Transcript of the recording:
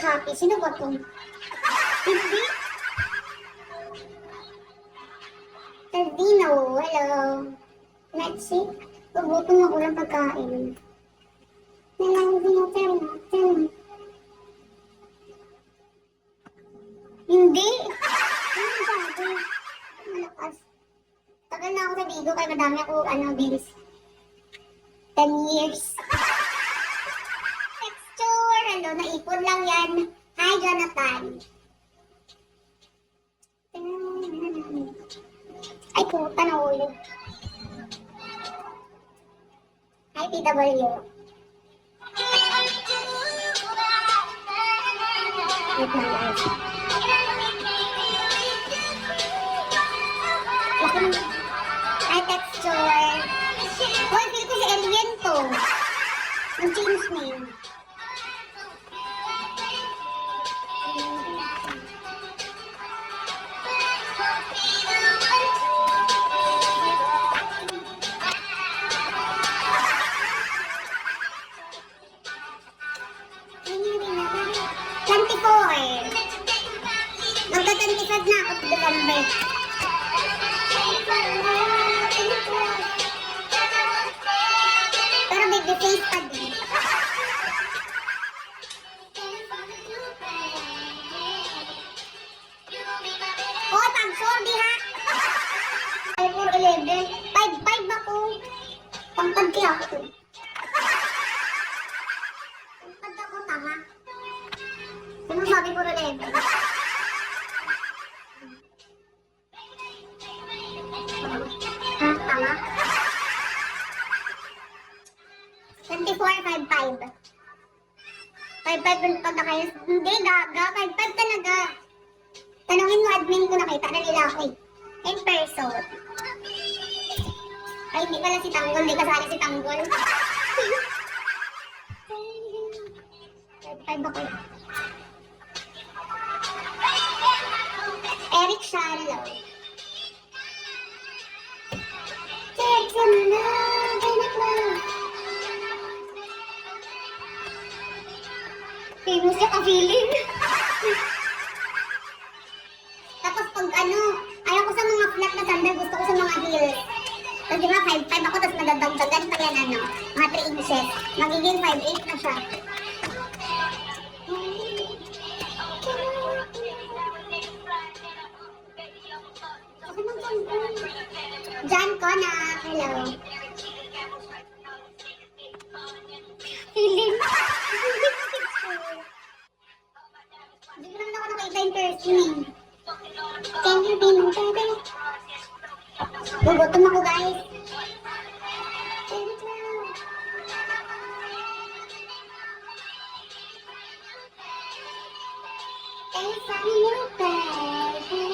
happy. Sino ba to? Hindi. Tardino, hello. Let's see. Pagutom ako ng pagkain. Hindi. Ano sabi? Malakas. Tagal na ako sa Bigo kaya madami ako bills. 10 years. Texture, naipon lang yan. Hi, Jonathan. Ay, puta na ulo. Hi, PW. Wait lang, guys. Hi, Texture. Hoy, feel ko si Alien to. Ang change name. Magka-25 na ako sa December. Pero baby face pa din. Oh, pag-sorry ha! 5-4-11. 5-5 ako. Pampad kaya ako. Pampad ako, tama. Ano sabi 4-11? Tama. 24-5-5. 5-5 dun pag kayo. Hindi, gaga. 5-5 talaga. Tanungin mo, admin ko nakita na nila ako eh. In person. Ay, hindi pala si Tanggol. Hindi kasali si Tanggol. 5-5 ako. Eric Shallow. Famous siya ka-feeling. Tapos pag ayaw ko sa mga flat na sandal, gusto ko sa mga heels. Tapos di ba 5'5 ako, tapos nadadagdagan pa yan mga 3 inches. Magiging 5'8 na siya. John Conac, hello. Feeling. Hindi ko naman ako nakita in person eh. Can you be my baby? Gugutom ako guys. It's on your bed.